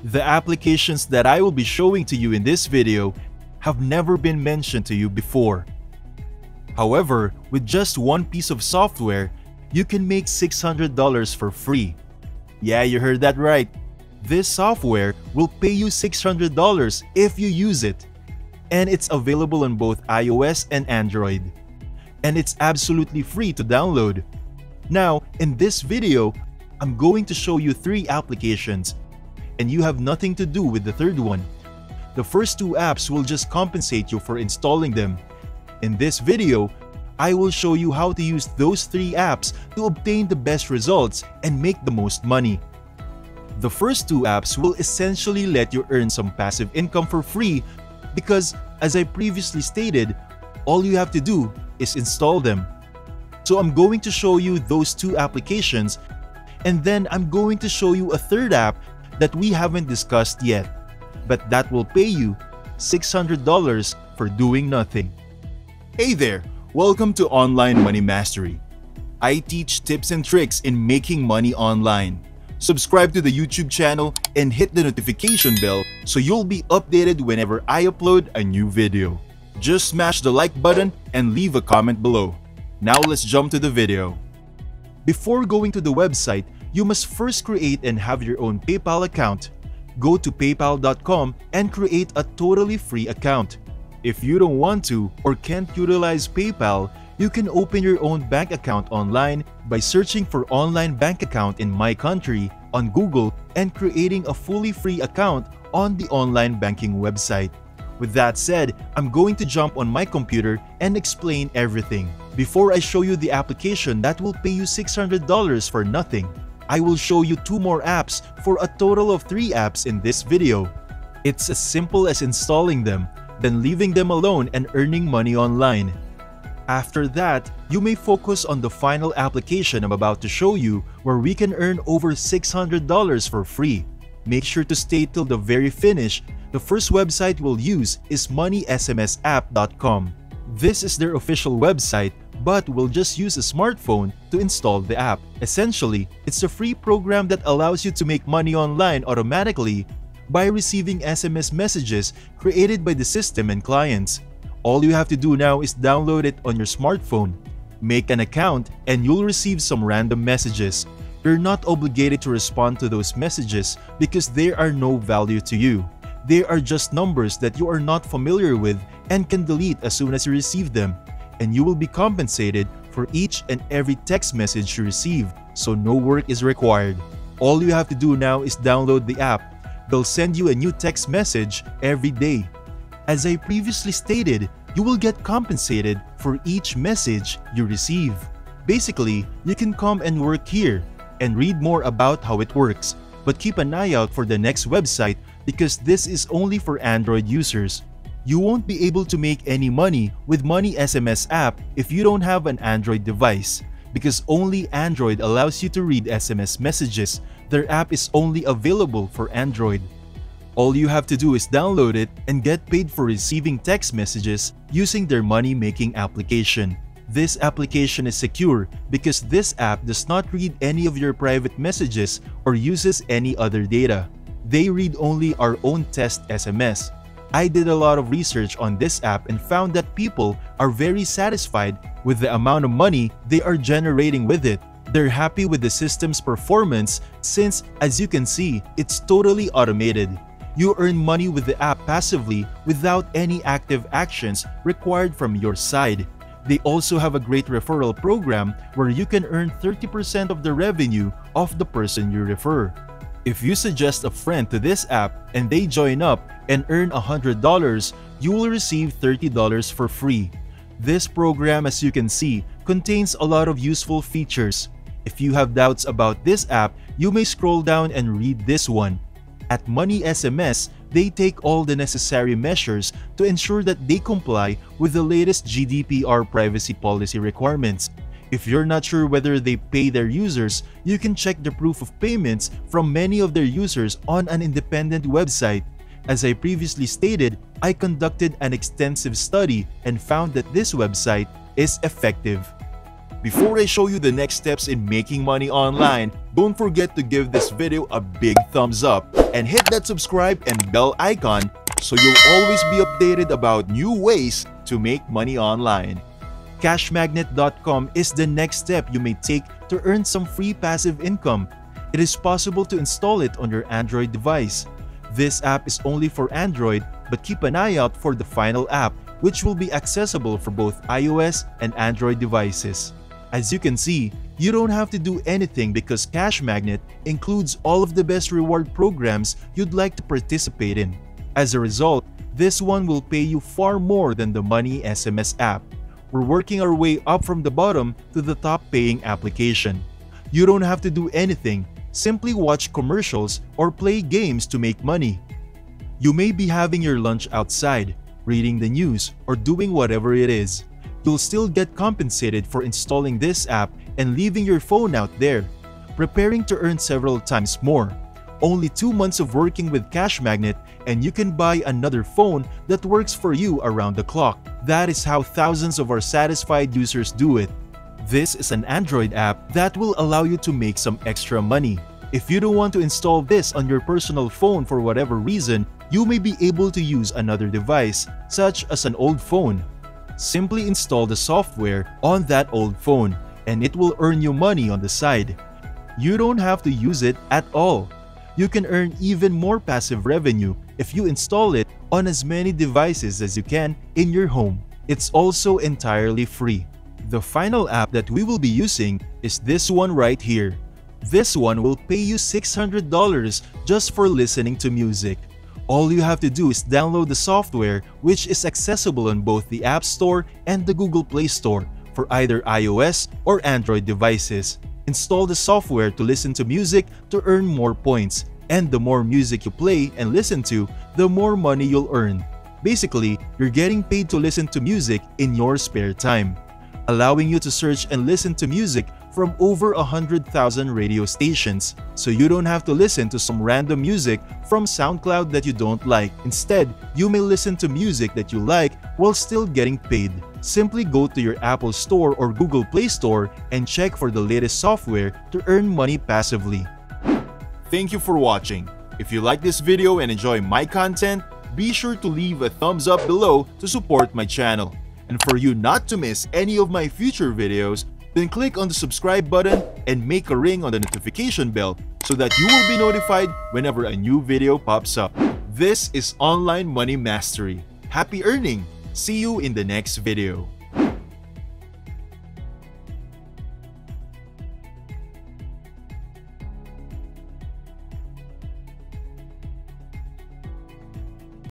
The applications that I will be showing to you in this video have never been mentioned to you before. However, with just one piece of software, you can make $600 for free. Yeah, you heard that right. This software will pay you $600 if you use it. And it's available on both iOS and Android. And it's absolutely free to download. Now, in this video, I'm going to show you 3 applications, and you have nothing to do with the third one. The first 2 apps will just compensate you for installing them. In this video, I will show you how to use those 3 apps to obtain the best results and make the most money. The first 2 apps will essentially let you earn some passive income for free because, as I previously stated, all you have to do is install them. So I'm going to show you those 2 applications, and then I'm going to show you a third app that we haven't discussed yet, but that will pay you $600 for doing nothing. Hey there! Welcome to Online Money Mastery. I teach tips and tricks in making money online. Subscribe to the YouTube channel and hit the notification bell so you'll be updated whenever I upload a new video. Just smash the like button and leave a comment below. Now let's jump to the video. Before going to the website, you must first create and have your own PayPal account. Go to paypal.com and create a totally free account. If you don't want to or can't utilize PayPal, you can open your own bank account online by searching for online bank account in my country on Google and creating a fully free account on the online banking website. With that said, I'm going to jump on my computer and explain everything. Before I show you the application that will pay you $600 for nothing, I will show you 2 more apps for a total of 3 apps in this video. It's as simple as installing them, then leaving them alone and earning money online. After that, you may focus on the final application I'm about to show you where we can earn over $600 for free. Make sure to stay till the very finish. The first website we'll use is moneysmsapp.com. This is their official website, but we'll just use a smartphone to install the app. Essentially, it's a free program that allows you to make money online automatically by receiving SMS messages created by the system and clients. All you have to do now is download it on your smartphone, make an account, and you'll receive some random messages. You're not obligated to respond to those messages because they are no value to you. They are just numbers that you are not familiar with and can delete as soon as you receive them, and you will be compensated for each and every text message you receive, so no work is required. All you have to do now is download the app. They'll send you a new text message every day. As I previously stated, you will get compensated for each message you receive. Basically, you can come and work here and read more about how it works, but keep an eye out for the next website because this is only for Android users. You won't be able to make any money with Money SMS app if you don't have an Android device, because only Android allows you to read SMS messages. Their app is only available for Android. All you have to do is download it and get paid for receiving text messages using their money-making application. This application is secure because this app does not read any of your private messages or uses any other data. They read only our own test SMS. I did a lot of research on this app and found that people are very satisfied with the amount of money they are generating with it. They're happy with the system's performance since, as you can see, it's totally automated. You earn money with the app passively without any active actions required from your side. They also have a great referral program where you can earn 30% of the revenue of the person you refer. If you suggest a friend to this app and they join up and earn $100, you will receive $30 for free. This program, as you can see, contains a lot of useful features. If you have doubts about this app, you may scroll down and read this one. At Money SMS, they take all the necessary measures to ensure that they comply with the latest GDPR privacy policy requirements. If you're not sure whether they pay their users, you can check the proof of payments from many of their users on an independent website. As I previously stated, I conducted an extensive study and found that this website is effective. Before I show you the next steps in making money online, don't forget to give this video a big thumbs up and hit that subscribe and bell icon so you'll always be updated about new ways to make money online. Cashmagnet.com is the next step you may take to earn some free passive income. It is possible to install it on your Android device. This app is only for Android, but keep an eye out for the final app, which will be accessible for both iOS and Android devices. As you can see, you don't have to do anything because Cash Magnet includes all of the best reward programs you'd like to participate in. As a result, this one will pay you far more than the Money SMS app. We're working our way up from the bottom to the top paying application. You don't have to do anything. Simply watch commercials or play games to make money. You may be having your lunch outside, reading the news, or doing whatever it is. You'll still get compensated for installing this app and leaving your phone out there, preparing to earn several times more. Only 2 months of working with Cash Magnet and you can buy another phone that works for you around the clock. That is how thousands of our satisfied users do it. This is an Android app that will allow you to make some extra money. If you don't want to install this on your personal phone for whatever reason, you may be able to use another device, such as an old phone. Simply install the software on that old phone, and it will earn you money on the side. You don't have to use it at all. You can earn even more passive revenue if you install it on as many devices as you can in your home. It's also entirely free. The final app that we will be using is this one right here. This one will pay you $600 just for listening to music. All you have to do is download the software, which is accessible on both the App Store and the Google Play Store for either iOS or Android devices. Install the software to listen to music to earn more points, and the more music you play and listen to, the more money you'll earn. Basically, you're getting paid to listen to music in your spare time, allowing you to search and listen to music from over 100,000 radio stations, so you don't have to listen to some random music from SoundCloud that you don't like. Instead, you may listen to music that you like while still getting paid. Simply go to your Apple Store or Google Play Store and check for the latest software to earn money passively. Thank you for watching. If you like this video and enjoy my content, be sure to leave a thumbs up below to support my channel. And for you not to miss any of my future videos, then click on the subscribe button and make a ring on the notification bell so that you will be notified whenever a new video pops up. This is Online Money Mastery. Happy earning! See you in the next video.